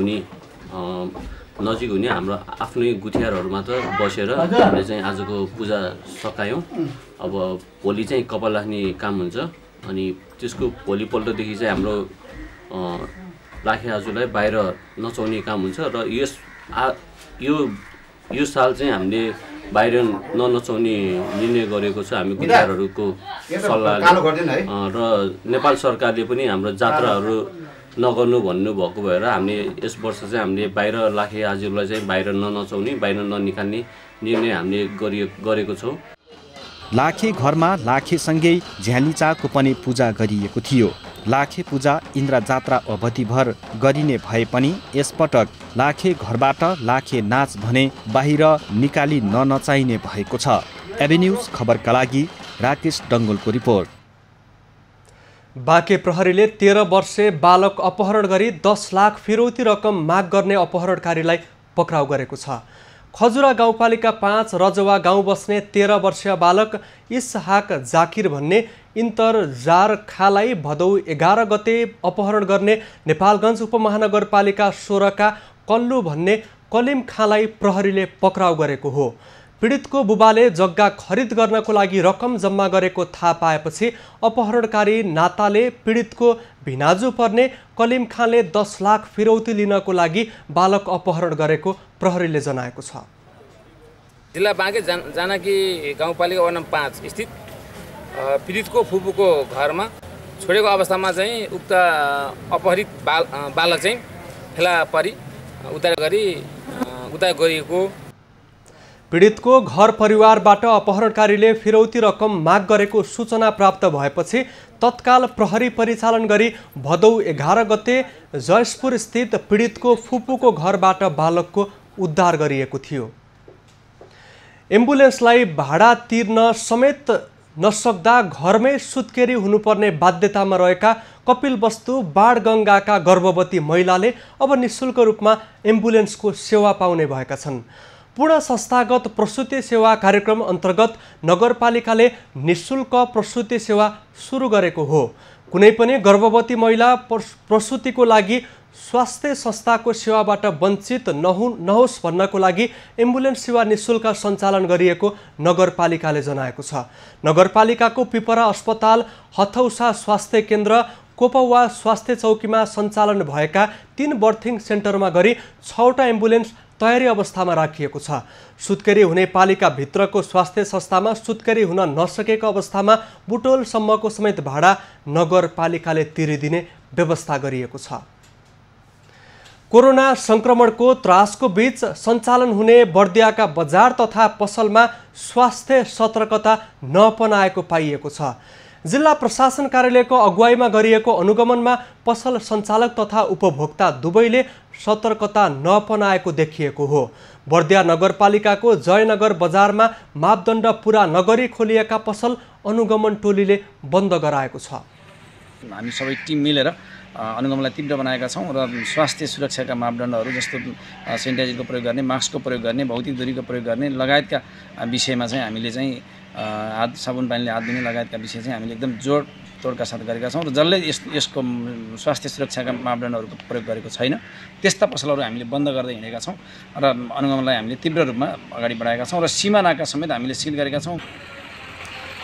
हुने हाम्रो आफ्नै गुठियारहरूमा त बसेर हामीले चाहिँ आजको पूजा सकायौँ। अब भोलि चाहिँ कपाल राख्ने काम हुन्छ अनि त्यसको भोलिपल्टदेखि चाहिँ हाम्रो लाखे आजुलाई बाहिर नचाउने काम हुन्छ र यो साल चाहिँ हामीले बाहिर नचाउने निर्णय गरेको छ हामी गुठियारहरूको सल्लाहले र नेपाल सरकारले पनि हाम्रो जात्राहरू नगर्नु भन्नुभएको भएर हामीले यस वर्ष चाहिँ हामीले बाहिर लाखे आजुलाई चाहिँ बाहिर नचाउने बाहिर ननिकाल्ने निर्णय हामीले गरेको छौँ।
लाखे घरमा लाखेसँगै झ्यालीचाको पनि पूजा गरिएको थियो। लाखे पूजा इन्द्र जात्रा अवधिभर गरिने भए पनि यसपटक लाखे घरबाट लाखे नाच भने बाहिर निकाली नचाहिने भएको छ। एभेन्यूज खबरका लागि राकेश डङ्गोलको रिपोर्ट।
बाँके प्रहरीले 13 वर्षे बालक अपहरण गरी 10 लाख फिरौती रकम माग गर्ने अपहरणकारीलाई पक्राउ गरेको छ। खजुरा गाउँपालिका 5 रजवा गाउँ बस्ने 13 वर्षीय बालक इसहाक जाकिर भन्ने इन्तरजार खालाई भदौ 11 गते अपहरण गर्ने नेपालगञ्ज उपमहानगरपालिका 16 का कल्लु भन्ने कलिम खालाई प्रहरीले पक्राउ गरेको हो। पीडितको बुबाले जग्गा खरिद गर्नको लागि रकम जम्मा गरेको थाहा पाएपछि अपहरणकारी नाताले पीडितको भिनाजु पर्ने कलिम खानले 10 लाख फिरौती लिनको लागि बालक अपहरण गरेको प्रहरीले जनाएको छ।
जिल्ला बाँके जानकी गाउँपालिका वडा नम्बर 5 स्थित पीडितको फुपूको घरमा छोडेको अवस्थामा चाहिँ उक्त अपहरित बालक चाहिँ फेला परी उद्धार गरिएको।
पीडितको घर परिवारबाट अपहरणकारीले फिरौती रकम माग गरेको सूचना प्राप्त भएपछि तत्काल प्रहरी परिचालन गरी भदौ 11 गते जयसपुर स्थित पीडितको फुपूको घरबाट बालकको उद्धार गरिएको थियो। एम्बुलेन्सलाई भाडा तिर्न समेत नसक्दा घरमै सुत्केरी हुनुपर्ने बाध्यतामा रहेका कपिलवस्तु बाणगङ्गाका गर्भवती महिलाले अब निःशुल्क रूपमा एम्बुलेन्सको सेवा पाउने भएका छन्। पूर्ण संस्थागत प्रसुति सेवा कार्यक्रम अन्तर्गत नगरपालिकाले निःशुल्क प्रसुति सेवा सुरु गरेको हो। कुनै पनि गर्भवती महिला प्रसुतिको लागि स्वास्थ्य संस्थाको सेवाबाट वञ्चित नहोस् भन्नको लागि एम्बुलेन्स सेवा निःशुल्क सञ्चालन गरिएको नगरपालिकाले जनाएको छ। नगरपालिकाको पिपरा अस्पताल, हथौसा स्वास्थ्य केन्द्र, कोपौवा स्वास्थ्य चौकीमा सञ्चालन भएका 3 बर्थिङ सेन्टरमा गरी 6वटा एम्बुलेन्स तयारी अवस्थामा राखिएको छ। सुत्केरी हुने पालिकाभित्रको स्वास्थ्य संस्थामा सुत्केरी हुन नसकेको अवस्थामा बुटोलसम्मको समेत भाडा नगरपालिकाले तिरिदिने व्यवस्था गरिएको छ। कोरोना संक्रमणको त्रासको बीच सञ्चालन हुने बर्दियाका बजार तथा पसलमा स्वास्थ्य सतर्कता नअपनाएको पाइएको छ। जिल्ला प्रशासन कार्यालयको अगुवाईमा गरिएको अनुगमनमा पसल सञ्चालक तथा उपभोक्ता दुवैले सतर्कता नअपनाएको देखिएको हो। बर्दिया नगरपालिकाको जयनगर बजारमा मापदण्ड पूरा नगरी खोलिएका पसल अनुगमन टोलीले बन्द गराएको छ।
हामी सबै टिम मिलेर अनुगमनलाई तीव्र बनाएका छौँ र स्वास्थ्य सुरक्षाका मापदण्डहरू जस्तो सेनिटाइजरको प्रयोग गर्ने, मास्कको प्रयोग गर्ने, भौतिक दूरीको प्रयोग गर्ने लगायतका विषयमा चाहिँ हामीले चाहिँ हात साबुन पानीले हात धुने लगायतका विषय चाहिँ हामीले एकदम जोड तोडका साथ गरेका छौँ र जसले यसको स्वास्थ्य सुरक्षाका मापदण्डहरूको प्रयोग गरेको छैन त्यस्ता पसलहरू हामीले बन्द गर्दै हिँडेका छौँ र अनुगमनलाई हामीले तीव्र रूपमा अगाडि बढाएका छौँ र सीमा नाका समेत हामीले सिल गरेका छौँ।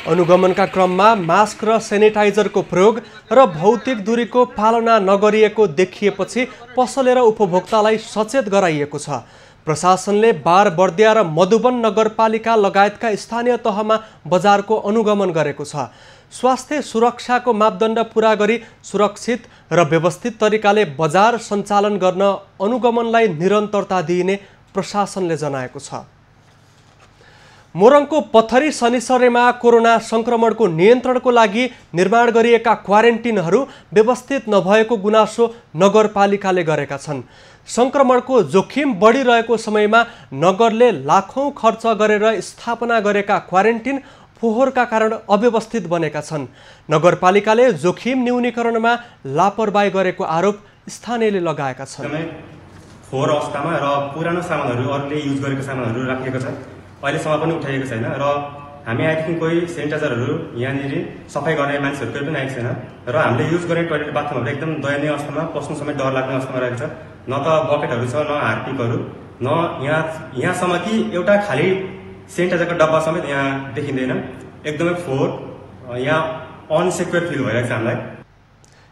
अनुगमनका क्रममा मास्क र सेनिटाइजरको प्रयोग र भौतिक दूरीको पालना नगरिएको देखिएपछि पसल र उपभोक्तालाई सचेत गराइएको छ। प्रशासनले बार, बर्दिया र मधुवन नगरपालिका लगायतका स्थानीय तहमा बजारको अनुगमन गरेको छ। स्वास्थ्य सुरक्षाको मापदण्ड पूरा गरी सुरक्षित र व्यवस्थित तरिकाले बजार सञ्चालन गर्न अनुगमनलाई निरन्तरता दिइने प्रशासनले जनाएको छ। मोरङको पथरी शनिश्चरीमा कोरोना संक्रमणको नियन्त्रणको लागि निर्माण गरिएका क्वारेन्टिनहरू व्यवस्थित नभएको गुनासो नगरपालिकाले गरेका छन्। संक्रमणको जोखिम बढिरहेको समयमा नगरले लाखौं खर्च गरेर स्थापना गरेका क्वारेन्टिन फोहोरका कारण अव्यवस्थित बनेका छन्। नगरपालिकाले जोखिम न्यूनीकरणमा लापरवाही गरेको आरोप स्थानीयले लगाएका छन्।
फोहोर अवस्थामा र पुरानो सामानहरू अरूले युज गरेको सामानहरू राखिएको छ, अहिलेसम्म पनि उठाइएको छैन र हामी आएदेखि कोही सेनिटाइजरहरू यहाँनिर सफाइ गर्ने मान्छेहरू कोही पनि आएको छैन र हामीले युज गर्ने टोयलेट बाथरुमहरू एकदम दयनीय अवस्थामा, पस्नु समेत डर लाग्ने अवस्थामा रहेको छ। न त बकेटहरू छ, न हार्पिकहरू, न यहाँसम्म कि एउटा खाली सेनिटाइजरको डब्बा समेत यहाँ देखिँदैन। एकदमै फोहोर, यहाँ अनसेक्योर फिल भइरहेको छ हामीलाई।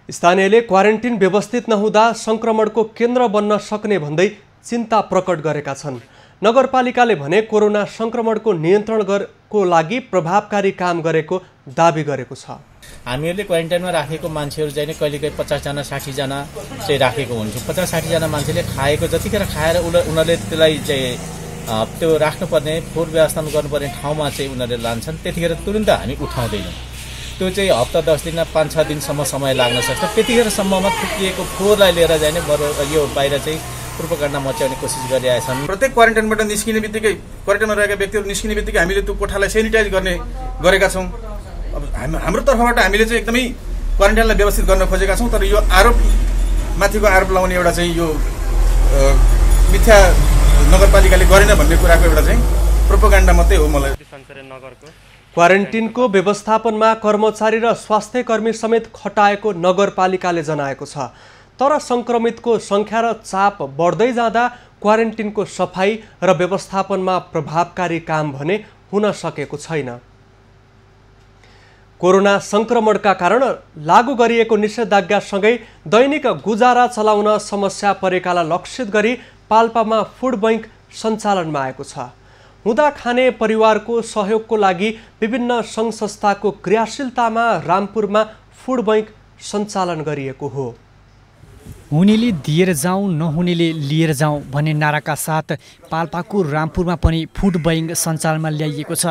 स्थानीयले क्वारेन्टिन व्यवस्थित नहुँदा संक्रमणको केन्द्र बन्न सक्ने भन्दै चिन्ता प्रकट गरेका छन्। नगरपालिकाले भने कोरोना संक्रमणको नियन्त्रणको लागि प्रभावकारी काम गरेको दाबी गरेको छ।
हामीहरूले क्वारेन्टाइनमा राखेको मान्छेहरू चाहिँ कहिलेकाहीँ 50 जना 60 जना चाहिँ राखेको हुन्छ। 50-60 जना मान्छेले खाएको जतिखेर खाएर उनीहरूले त्यसलाई चाहिँ त्यो राख्नुपर्ने फोहोर व्यवस्थापन गर्नुपर्ने ठाउँमा चाहिँ उनीहरूले लान्छन्। त्यतिखेर तुरुन्त हामी उठाउँदैनौँ। त्यो चाहिँ हप्ता 10 दिन 5-6 दिनसम्म समय लाग्न सक्छ। त्यतिखेरसम्ममा थुकिएको फोहोरलाई लिएर चाहिँ बरु यो बाहिर चाहिँ प्रोपोगन्डा मचाउने कोसिस गरिरहेछन्।
प्रत्येक क्वारेन्टाइनबाट निस्किने बित्तिकै, क्वारेन्टाइनमा रहेका व्यक्तिहरू निस्किने बित्तिकै हामीले त्यो कोठालाई सेनिटाइज गरेका छौँ। अब हाम्रो तर्फबाट हामीले चाहिँ एकदमै क्वारेन्टाइनलाई व्यवस्थित गर्न खोजेका छौँ। तर यो आरोपमाथिको आरोप लगाउने एउटा चाहिँ यो मिथ्या नगरपालिकाले गरेन भन्ने कुराको एउटा चाहिँ प्रोपोगन्डा मात्रै हो। मलाई
क्वारेन्टिनको व्यवस्थापनमा कर्मचारी र स्वास्थ्यकर्मी समेत खटाएको नगरपालिकाले जनाएको छ। तर संक्रमितको संख्या र चाप बढ्दै जाँदा क्वारेन्टिनको सफाई र व्यवस्थापनमा प्रभावकारी काम भने हुन सकेको छैन। कोरोना संक्रमणका कारण लागू गरिएको निषेधाज्ञासँगै दैनिक गुजारा चलाउन समस्या परेकालाई लक्षित गरी पाल्पामा फुड बैंक सञ्चालनमा आएको छ। हुँदा खाने परिवारको सहयोगको लागि विभिन्न सङ्घ संस्थाको क्रियाशीलतामा रामपुरमा फुड बैंक सञ्चालन गरिएको हो।
हुनेले दिएर जाउँ, नहुनेले लिएर जाउँ भन्ने नाराका साथ पाल्पाको रामपुरमा पनि फुड बैंक सञ्चालनमा ल्याइएको छ।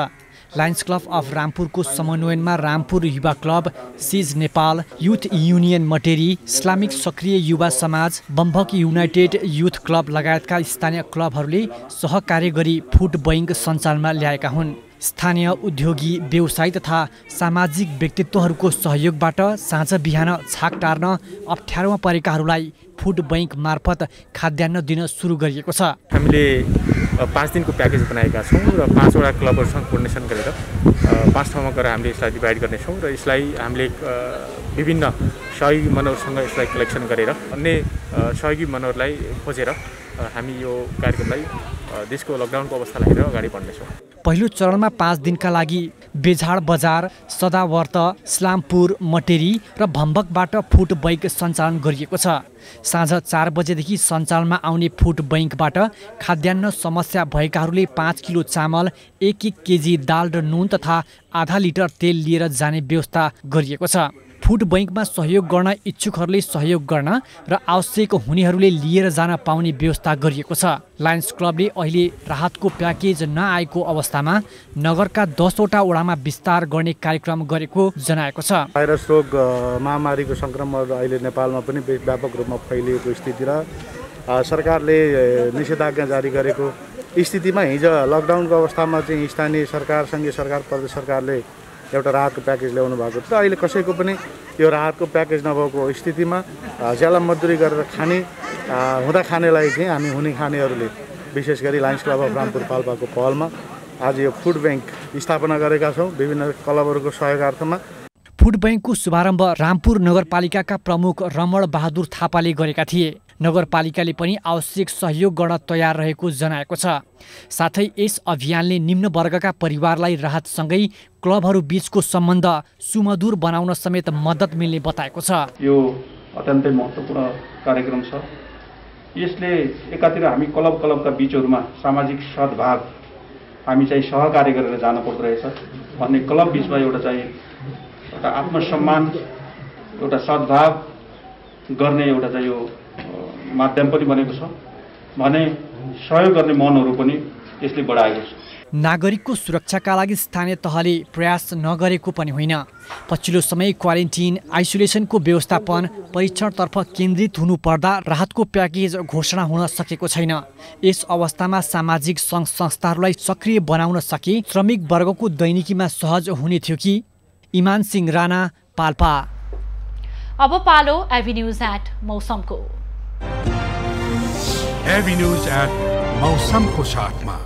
लायन्स क्लब अफ रामपुरको समन्वयनमा रामपुर युवा क्लब, सिज नेपाल, युथ युनियन मटेरी, इस्लामिक सक्रिय युवा समाज, बम्भक युनाइटेड युथ क्लब लगायतका स्थानीय क्लबहरूले सहकार्य गरी फुड बैंक सञ्चालनमा ल्याएका हुन्। स्थानीय उद्योगी, व्यवसायी तथा सामाजिक व्यक्तित्वहरूको सहयोगबाट साँझ बिहान छाक टार्न अप्ठ्यारोमा परेकाहरूलाई फुड बैंक मार्फत खाद्यान्न दिन सुरु गरिएको छ।
हामीले 5 दिनको प्याकेज बनाएका छौँ र 5 वटा क्लबहरूसँग कोर्डिनेसन गरेर 5 ठाउँमा गएर हामीले यसलाई डिभाइड गर्नेछौँ र यसलाई हामीले विभिन्न सहयोगी मनहरूसँग यसलाई कलेक्सन गरेर अन्य सहयोगी मनहरूलाई खोजेर हामी यो कार्यक्रमलाई देशको लकडाउनको अवस्थालाई हेरेर अगाडि बढ्नेछौँ।
पहिलो चरणमा 5 दिनका लागि बेझाड बजार, सदावर्त, इस्लामपुर, मटेरी र भम्बकबाट फुड बैंक सञ्चालन गरिएको छ। साँझ 4 बजेदेखि सञ्चालनमा आउने फुड बैंकबाट खाद्यान्न समस्या भएकाहरूले 5 किलो चामल, 1 केजी दाल र नुन तथा आधा लिटर तेल लिएर जाने व्यवस्था गरिएको छ। फुड बैंकमा सहयोग गर्न इच्छुकहरूले सहयोग गर्न र आवश्यक हुनेहरूले लिएर जान पाउने व्यवस्था गरिएको छ। लायन्स क्लबले अहिले राहतको प्याकेज नआएको अवस्थामा नगरका 10 वटा वडामा विस्तार गर्ने कार्यक्रम गरेको जनाएको छ।
भाइरस रोग महामारीको संक्रमण अहिले नेपालमा पनि व्यापक रूपमा फैलिएको स्थिति र सरकारले निषेधाज्ञा जारी गरेको स्थितिमा हिजो लकडाउनको अवस्थामा चाहिँ स्थानीय सरकार, सङ्घीय सरकार, प्रदेश सरकारले एउटा राहतको प्याकेज ल्याउनु भएको छ। अहिले कसैको पनि यो राहतको प्याकेज नभएको स्थितिमा ज्याला मजदुरी गरेर खाने हुँदा खानेलाई चाहिँ हामी हुने खानेहरूले विशेष गरी लायन्स क्लब अफ रामपुर पाल्पाको पहलमा आज यो फुड बैंक स्थापना गरेका छौँ विभिन्न क्लबहरूको सहयोगार्थमा।
फुड बैंकको शुभारम्भ रामपुर नगरपालिकाका प्रमुख रमण बहादुर थापाले गरेका थिए। नगरपालिकाले पनि आवश्यक सहयोग गर्न तयार रहेको जनाएको छ। साथै यस अभियानले निम्न वर्गका परिवारलाई राहतसँगै क्लबहरू बीचको सम्बन्ध सुमधुर बनाउन समेत मद्दत मिल्ने बताएको छ।
यो अत्यन्तै महत्त्वपूर्ण कार्यक्रम छ। यसले एकातिर हामी क्लबका बीचहरूमा सामाजिक सद्भाव हामी चाहिँ सहकार्य गरेर जान पर्दो रहेछ भन्ने क्लब बीचमा एउटा आत्मसम्मान, एउटा सद्भाव गर्ने एउटा चाहिँ यो माध्यम पनि बनेको छ भने सहयोग गर्ने मनहरू पनि यसले बढाएको छ।
नागरिकको सुरक्षाका लागि स्थानीय तहले प्रयास नगरेको पनि होइन। पछिल्लो समय क्वारेन्टिन, आइसोलेसनको व्यवस्थापन, परीक्षणतर्फ केन्द्रित हुनुपर्दा राहतको प्याकेज घोषणा हुन सकेको छैन। यस अवस्थामा सामाजिक सङ्घ संस्थाहरूलाई सक्रिय बनाउन सके श्रमिक वर्गको दैनिकीमा सहज हुने थियो कि। इमान सिंह राणा, पाल्पा।
अब पालो एभिन्यूज एट मौसमको।
एभिन्यूज एट मौसमको साथमा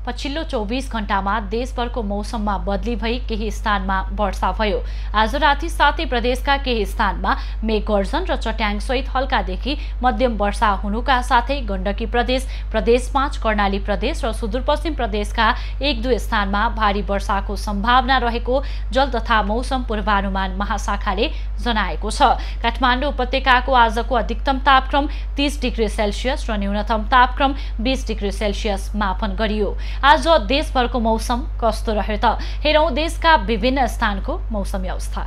पछिल्लो 24 घण्टामा देशभरको मौसममा बदली भई केही स्थानमा वर्षा भयो। आज राति साथै प्रदेशका केही स्थानमा मेघगर्जन र चट्याङसहित हल्कादेखि मध्यम वर्षा हुनुका साथै गण्डकी प्रदेश, प्रदेश 5, कर्णाली प्रदेश र सुदूरपश्चिम प्रदेशका 1-2 स्थानमा भारी वर्षाको सम्भावना रहेको जल तथा मौसम पूर्वानुमान महाशाखाले जनाएको छ। काठमाडौँ उपत्यकाको आजको अधिकतम तापक्रम 30 डिग्री सेल्सियस र न्यूनतम तापक्रम 20 डिग्री सेल्सियस मापन गरियो। आज देशभरको मौसम कस्तो रह्यो त हेरौं देशका विभिन्न स्थानको मौसमी अवस्था।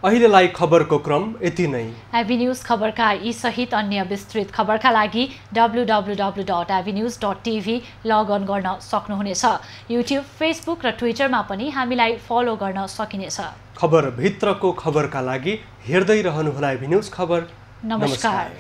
अहिलेलाई खबरको क्रम यति नै।
एभिन्यूज खबरका यी सहित अन्य विस्तृत खबरका लागि www.avenews.tv लगअन गर्न सक्नुहुनेछ। युट्युब, फेसबुक र ट्विटरमा पनि हामीलाई फलो गर्न सकिनेछ।
खबर भित्रको खबरका लागि हेर्दै रहनुहोला एभिन्यूज खबर।
नमस्कार।